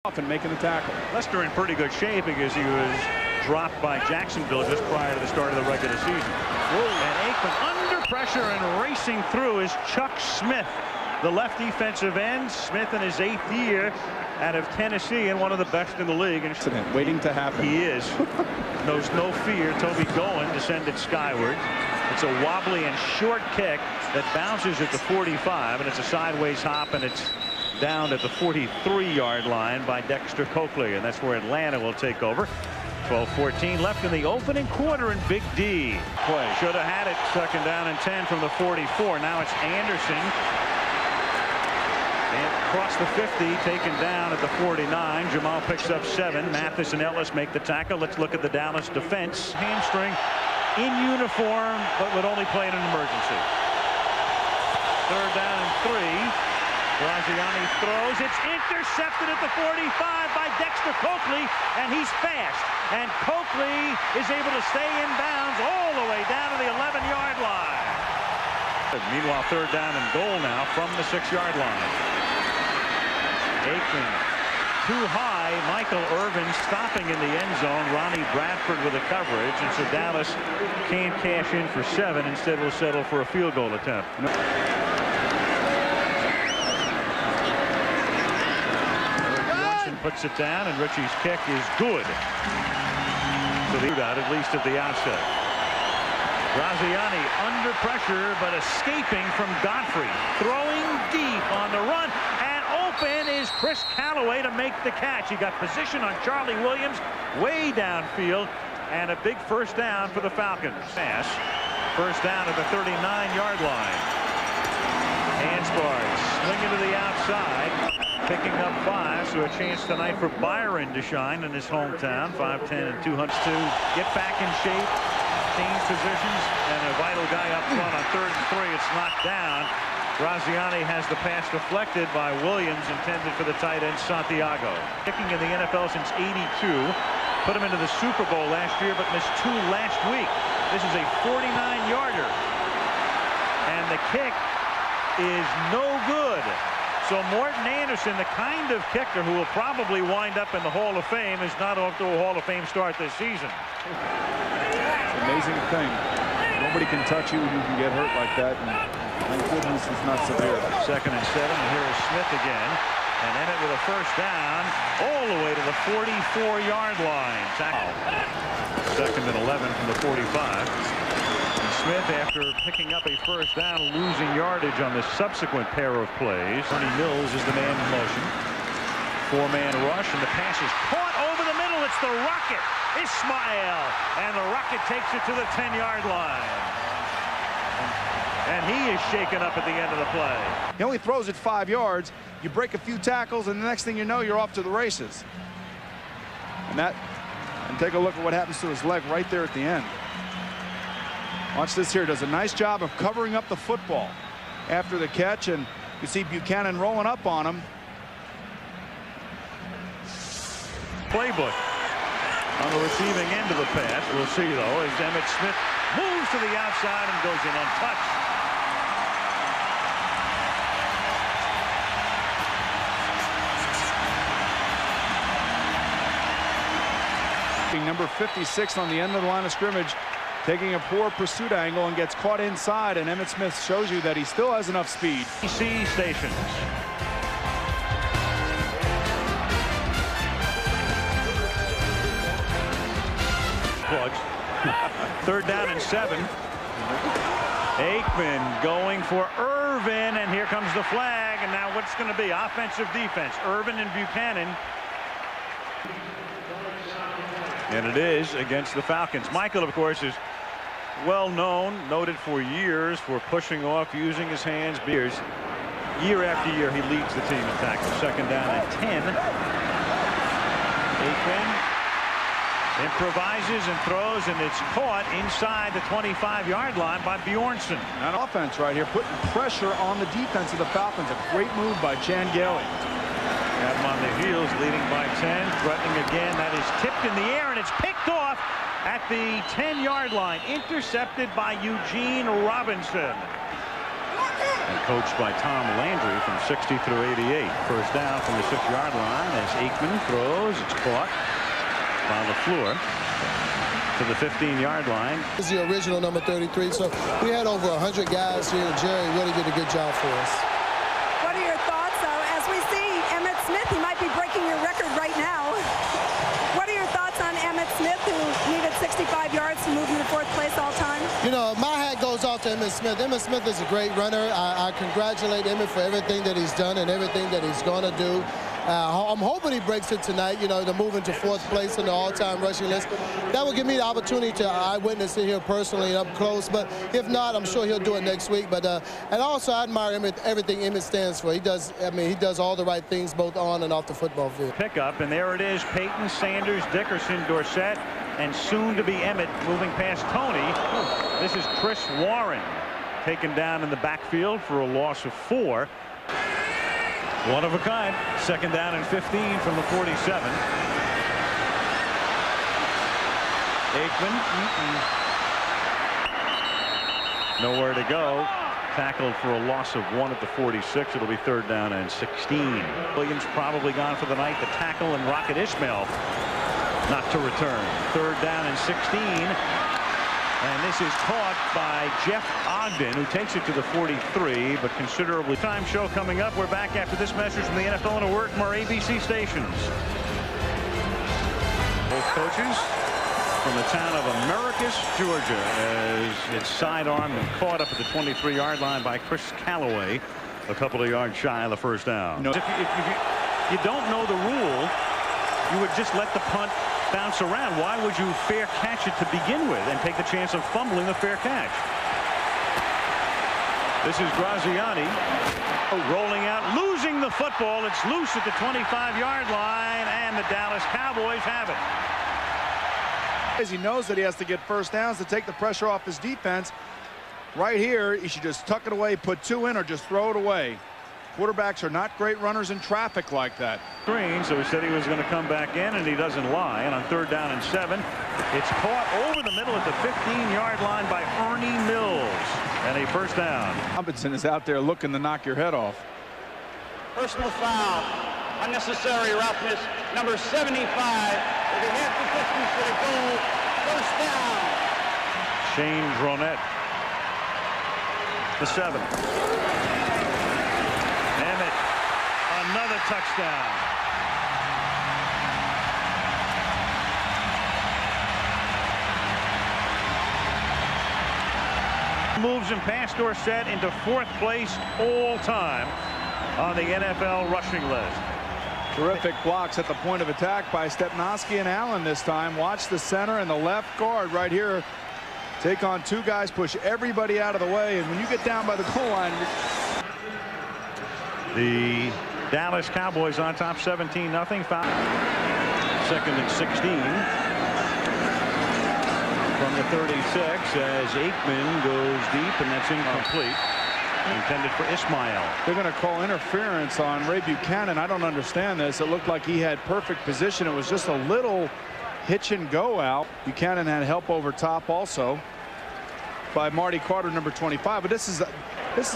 And making the tackle. Lester in pretty good shape because he was dropped by Jacksonville just prior to the start of the regular season. And Aikman under pressure and racing through is Chuck Smith, the left defensive end. Smith in his 8th year out of Tennessee and one of the best in the league. Incident waiting to happen. He is. Knows no fear. Toby Goen to send it skyward. It's a wobbly and short kick that bounces at the 45, and it's a sideways hop, and it's down at the 43-yard line by Dexter Coakley, and that's where Atlanta will take over. 12-14 left in the opening quarter, and Big D play should have had it. 2nd down and 10 from the 44. Now it's Anderson, and across the 50, taken down at the 49. Jamal picks up 7. Mathis and Ellis make the tackle. Let's look at the Dallas defense. Hamstring in uniform, but would only play in an emergency. 3rd down and 3. Graziani throws. It's intercepted at the 45 by Dexter Coakley, and he's fast. And Coakley is able to stay in bounds all the way down to the 11-yard line. Meanwhile, 3rd down and goal now from the 6-yard line. Aikman too high. Michael Irvin stopping in the end zone. Ronnie Bradford with the coverage, and so Dallas can't cash in for 7. Instead, will settle for a field goal attempt. Puts it down, and Richie's kick is good. So they got at least at the outset. Graziani under pressure, but escaping from Godfrey. Throwing deep on the run, and open is Chris Callaway to make the catch. He got position on Charlie Williams way downfield, and a big 1st down for the Falcons. Pass. 1st down at the 39-yard line. Hansbard swinging to the outside. Picking up 5, so a chance tonight for Byron to shine in his hometown. 5'10" and 200 to get back in shape, change positions, and a vital guy up front on 3rd and 3. It's knocked down. Graziani has the pass deflected by Williams, intended for the tight end Santiago. Kicking in the NFL since '82, put him into the Super Bowl last year, but missed 2 last week. This is a 49-yarder, and the kick is no good. So Morton Anderson, the kind of kicker who will probably wind up in the Hall of Fame, is not off to a Hall of Fame start this season. It's an amazing thing. Nobody can touch you. You can get hurt like that. And thank goodness it's not severe. 2nd and 7. And here is Smith again. And Emmett with a 1st down all the way to the 44-yard line. 2nd and 11 from the 45. Smith, after picking up a 1st down, losing yardage on the subsequent pair of plays. Bernie Mills is the man in motion. 4-man rush, and the pass is caught over the middle. It's the Rocket, Ismail, and the Rocket takes it to the 10-yard line. And he is shaken up at the end of the play. He only throws it 5 yards. You break a few tackles, and the next thing you know, you're off to the races. And take a look at what happens to his leg right there at the end. Watch this here. Does a nice job of covering up the football after the catch, and you see Buchanan rolling up on him. Playbook on the receiving end of the pass. We'll see, though, as Emmitt Smith moves to the outside and goes in untouched. Number 56 on the end of the line of scrimmage, taking a poor pursuit angle and gets caught inside, and Emmitt Smith shows you that he still has enough speed. PC stations. Plugs. 3rd down and 7. Aikman going for Irvin, and here comes the flag, and now what's going to be? Offensive defense. Irvin and Buchanan. And it is against the Falcons. Michael, of course, is well known, noted for years for pushing off, using his hands. Year after year, he leads the team in tackles. 2nd down and 10. Aikman improvises and throws, and it's caught inside the 25-yard line by Bjornsson. An offense right here, putting pressure on the defense of the Falcons. A great move by Chan Gailey. Got him on the heels, leading by 10, threatening again. That is tipped in the air, and it's picked off at the 10-yard line. Intercepted by Eugene Robinson. And coached by Tom Landry from 60 through 88. First down from the 6-yard line as Aikman throws. It's caught by LaFleur to the 15-yard line. This is the original number 33. So we had over 100 guys here. Jerry really did a good job for us. What are your thoughts, though? As we see Emmitt Smith, he might be breaking your record right now. What are your thoughts on Emmitt Smith, who needed 65 yards to move into 4th place all time? You know, my hat goes off to Emmitt Smith. Emmitt Smith is a great runner. I congratulate Emmitt for everything that he's done and everything that he's going to do. I'm hoping he breaks it tonight, you know, to move into 4th place in the all-time rushing list. That will give me the opportunity to eyewitness it here personally up close. But if not, I'm sure he'll do it next week. But and also I admire Emmitt, everything Emmitt stands for. He does, I mean, he does all the right things both on and off the football field. Pickup, and there it is. Peyton, Sanders, Dickerson, Dorsett, and soon to be Emmitt moving past Tony. This is Chris Warren taken down in the backfield for a loss of 4. One of a kind. 2nd down and 15 from the 47. Aikman. Nowhere to go. Tackled for a loss of 1 at the 46. It'll be 3rd down and 16. Williams probably gone for the night. The tackle, and Rocket Ismail not to return. 3rd down and 16. And this is caught by Jeff Ogden, who takes it to the 43, but considerably. Time show coming up. We're back after this message from the NFL and a word from our ABC stations. Both coaches from the town of Americus, Georgia, as it's sidearmed and caught up at the 23-yard line by Chris Callaway, a couple of yards shy of the 1st down. No. If you don't know the rule, you would just let the punt bounce around. Why would you fair catch it to begin with and take the chance of fumbling the fair catch? This is Graziani rolling out, losing the football. It's loose at the 25-yard line, and the Dallas Cowboys have it. As he knows that he has to get 1st downs to take the pressure off his defense. Right here, he should just tuck it away, put 2 in, or just throw it away. Quarterbacks are not great runners in traffic like that. Green, so he said he was going to come back in, and he doesn't lie. And on 3rd down and 7, it's caught over the middle at the 15-yard line by Ernie Mills, and a 1st down. Robinson is out there looking to knock your head off. Personal foul, unnecessary roughness, number 75, with a half the distance to the goal, 1st down. Shane Dronette, the 7. Emmitt, another touchdown. Moves him past Dorsett into 4th place all time on the NFL rushing list. Terrific blocks at the point of attack by Stepnoski and Allen this time. Watch the center and the left guard right here. Take on 2 guys, push everybody out of the way, and when you get down by the goal line. The Dallas Cowboys on top 17-0. Foul. 2nd and 16 from the 36 as Aikman goes deep, and that's incomplete. Intended for Ismail. They're going to call interference on Ray Buchanan. I don't understand this. It looked like he had perfect position. It was just a little hitch and go out. Buchanan had help over top also by Marty Carter, number 25. But this is a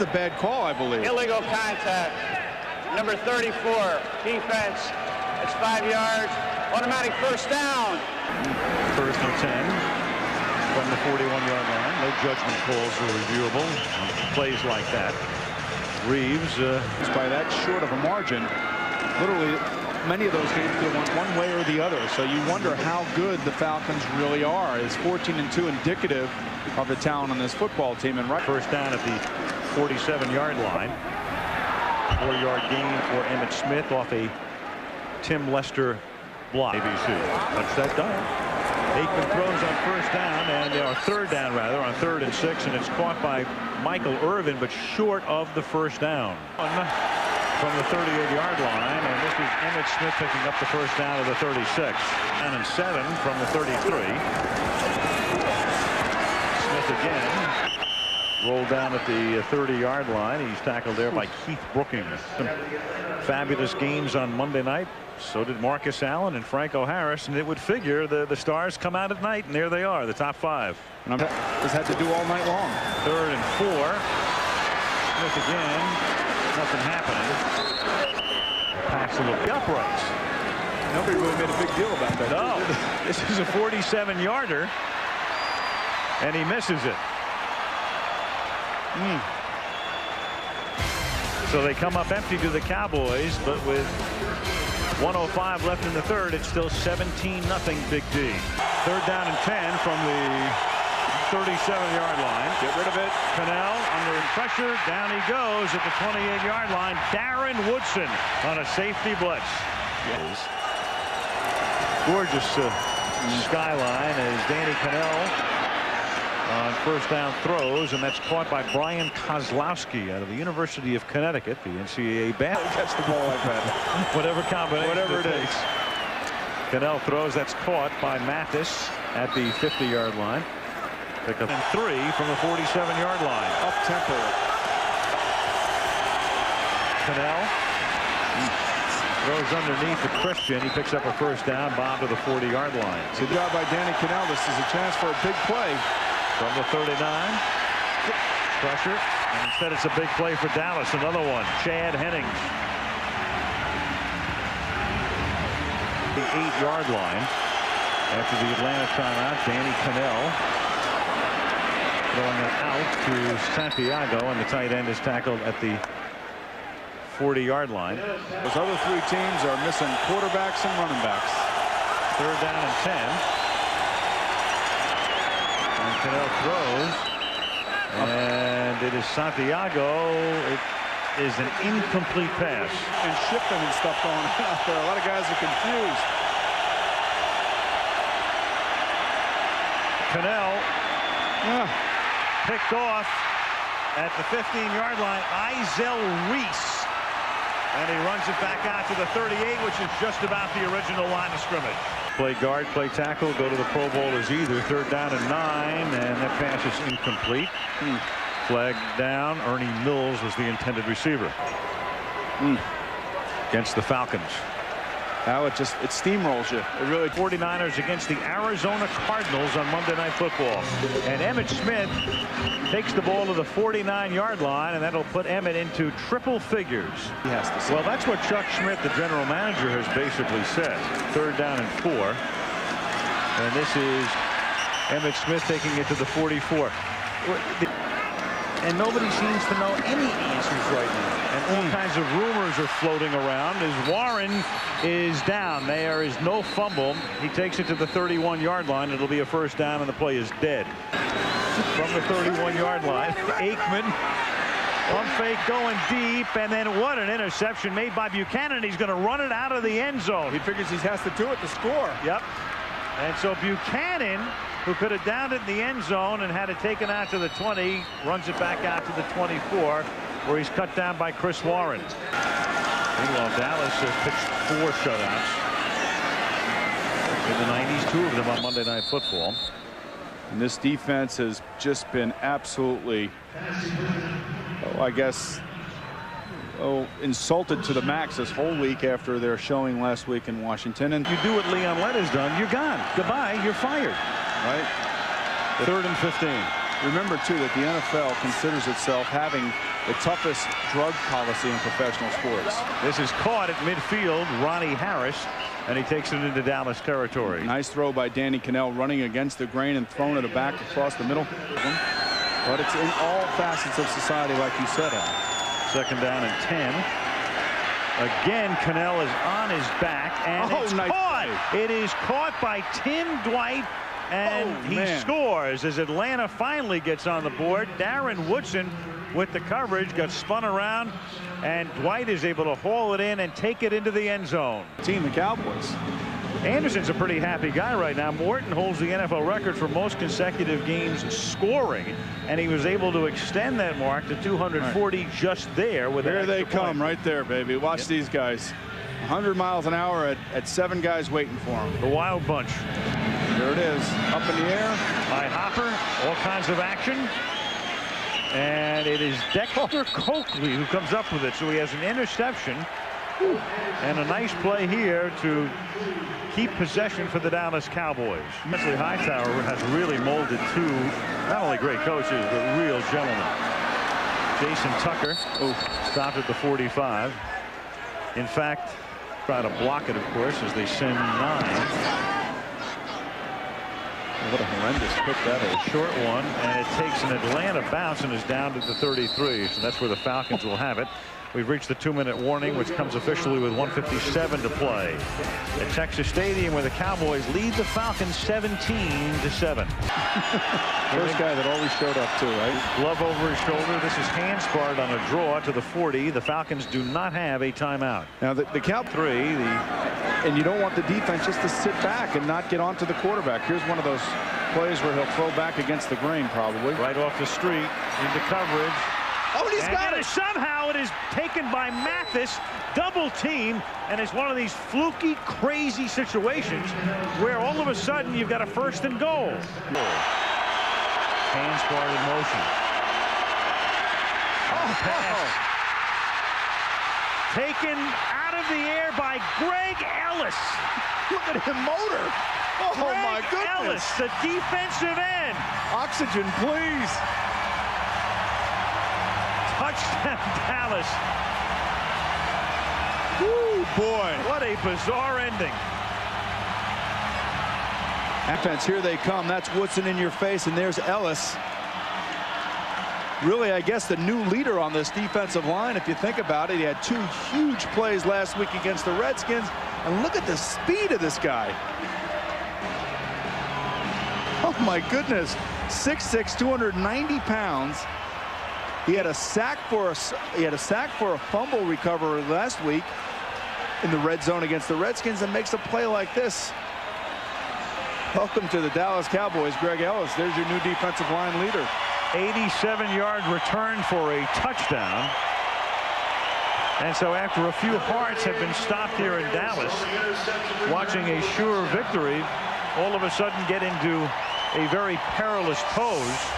bad call, I believe. Illegal contact, number 34, defense. It's 5 yards, automatic 1st down. 1st and 10 from the 41-yard line. No judgment calls are reviewable on plays like that. Reeves by that short of a margin. Literally, many of those games go one way or the other. So you wonder how good the Falcons really are. Is 14-2 indicative of the talent on this football team? And right, 1st down at the 47-yard line. 4-yard gain for Emmitt Smith off a Tim Lester block. ABC. Touch that down. Aikman throws on 1st down, and or 3rd down rather, on 3rd and 6, and it's caught by Michael Irvin, but short of the 1st down. From the 38-yard line, and this is Emmitt Smith picking up the 1st down of the 36. 9 and 7 from the 33. Smith again. Rolled down at the 30-yard line. He's tackled there by Keith Brookings. Some fabulous games on Monday night. So did Marcus Allen and Franco Harris, and it would figure the stars come out at night, and there they are, the top 5. And this had to do all night long. 3rd and 4. Smith again. Nothing happening. Packs a little uprights. Nobody really made a big deal about that. No. This is a 47-yarder. And he misses it. So they come up empty to the Cowboys, but with 1:05 left in the third, it's still 17-0 Big D. Third down and 10 from the 37-yard line. Get rid of it. Cannell under pressure. Down he goes at the 28-yard line. Darren Woodson on a safety blitz. Yes. Gorgeous skyline as Danny Cannell on first down throws, and that's caught by Brian Kozlowski out of the University of Connecticut, the NCAA Catch the ball like that. whatever combination, whatever it is. Cannell throws, that's caught by Mathis at the 50-yard line. Pick up 3 from the 47-yard line. Up tempo. Cannell throws underneath to Christian. He picks up a first down, bomb to the 40-yard line. Good job by Danny Cannell. This is a chance for a big play. From the 39, pressure, and instead it's a big play for Dallas. Another one, Chad Hennings. The 8-yard line after the Atlanta timeout. Danny Cannell throwing it out to Santiago, and the tight end is tackled at the 40-yard line. Those other 3 teams are missing quarterbacks and running backs. Third down and 10. Cannell throws, and it is Santiago. It is an incomplete pass. And shipping and stuff going on out there. A lot of guys are confused. Cannell picked off at the 15-yard line. Izell Reese, and he runs it back out to the 38, which is just about the original line of scrimmage. Play guard, play tackle, go to the Pro Bowl as either. Third down and 9, and that pass is incomplete. Flag down. Ernie Mills was the intended receiver against the Falcons. Now it steamrolls you. It really. 49ers against the Arizona Cardinals on Monday Night Football. And Emmitt Smith takes the ball to the 49-yard line, and that'll put Emmitt into triple figures. He has to say. Well, that's what Chuck Schmidt, the general manager, has basically said. Third down and 4. And this is Emmitt Smith taking it to the 44. And nobody seems to know any answers right now. And all kinds of rumors are floating around as Warren is down. There is no fumble. He takes it to the 31-yard line. It'll be a first down, and the play is dead. From the 31-yard line, Aikman pump fake going deep, and then what an interception made by Buchanan. He's going to run it out of the end zone. He figures he has to do it to score. Yep. And so Buchanan, who could have downed it in the end zone and had it taken out to the 20, runs it back out to the 24, where he's cut down by Chris Warren. Meanwhile, Dallas has pitched 4 shutouts in the 90s, 2 of them on Monday Night Football. And this defense has just been absolutely, I guess, insulted to the max this whole week after their showing last week in Washington. And you do what Leon Lett has done, you're gone. Goodbye, you're fired. Right? Third and 15. Remember, too, that the NFL considers itself having the toughest drug policy in professional sports. This is caught at midfield, Ronnie Harris, and he takes it into Dallas territory. Nice throw by Danny Cannell, running against the grain and throwing it back across the middle. But it's in all facets of society, like you said, Al. Second down and 10. Again, Cannell is on his back, and it's nice caught. It is caught by Tim Dwight, and he scores as Atlanta finally gets on the board. Darren Woodson with the coverage got spun around, and Dwight is able to haul it in and take it into the end zone. Team, the Cowboys. Anderson's a pretty happy guy right now. Morton holds the NFL record for most consecutive games scoring, and he was able to extend that mark to 240 just there. With there they come right there, baby. Watch these guys. 100 miles an hour at 7 guys waiting for him. The Wild Bunch. There it is, up in the air. By Hopper, all kinds of action. And it is Dexter Coakley who comes up with it. So he has an interception and a nice play here to keep possession for the Dallas Cowboys. Wesley Hightower has really molded 2 not only great coaches, but real gentlemen. Jason Tucker stopped at the 45. In fact, try to block it, of course, as they send 9. What a horrendous pick that is. A short one, and it takes an Atlanta bounce and is down to the 33. So that's where the Falcons will have it. We've reached the 2-minute warning, which comes officially with 1:57 to play at Texas Stadium, where the Cowboys lead the Falcons 17-7. First guy that always showed up too, right? Glove over his shoulder. This is hand sparred on a draw to the 40. The Falcons do not have a timeout. Now the count 3, and you don't want the defense just to sit back and not get onto the quarterback. Here's one of those plays where he'll throw back against the grain, probably. Right off the street into coverage. Oh, and he's got it. Somehow it is taken by Mathis, double team, and it's one of these fluky, crazy situations where all of a sudden you've got a 1st and goal. Hands sparred in motion. Pass. Taken out of the air by Greg Ellis. Look at him motor. Oh, Greg my goodness. Ellis, the defensive end. Oxygen, please. Touchdown, Dallas. Woo, boy. What a bizarre ending. Offense, here they come. That's Woodson in your face, and there's Ellis. Really, I guess the new leader on this defensive line, if you think about it. He had 2 huge plays last week against the Redskins, and look at the speed of this guy. Oh my goodness. 6'6", 290 pounds. He had a sack for a fumble recovery last week in the red zone against the Redskins, and makes a play like this. Welcome to the Dallas Cowboys, Greg Ellis. There's your new defensive line leader. 87-yard return for a touchdown. And so after a few hearts have been stopped here in Dallas, watching a sure victory, all of a sudden get into a very perilous pose.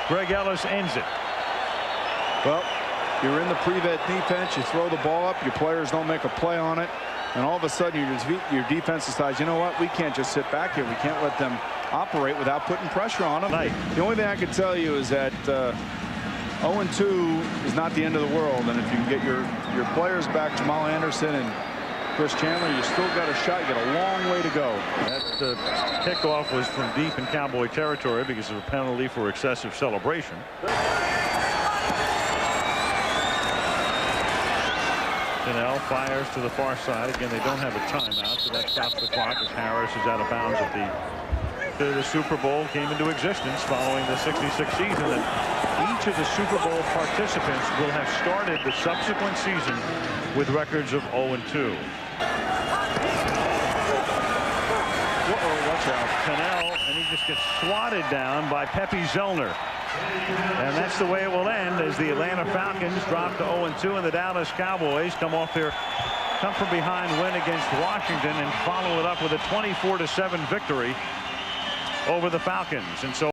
Greg Ellis ends it. Well, you're in the prevent defense. You throw the ball up. Your players don't make a play on it. And all of a sudden, your defense decides, you know what, we can't just sit back here. We can't let them operate without putting pressure on them. The only thing I can tell you is that 0-2 is not the end of the world. And if you can get your players back, Jamal Anderson and Chris Chandler, you still got a shot. You got a long way to go. That kickoff was from deep in Cowboy territory because of a penalty for excessive celebration. Cannell fires to the far side. Again, they don't have a timeout, so that stops the clock as Harris is out of bounds at the Super Bowl came into existence following the '66 season. And each of the Super Bowl participants will have started the subsequent season with records of 0-2. Watch out. Cannell, and he just gets swatted down by Pepe Zellner. And that's the way it will end as the Atlanta Falcons drop to 0-2, and the Dallas Cowboys come from behind win against Washington and follow it up with a 24-7 victory over the Falcons. And so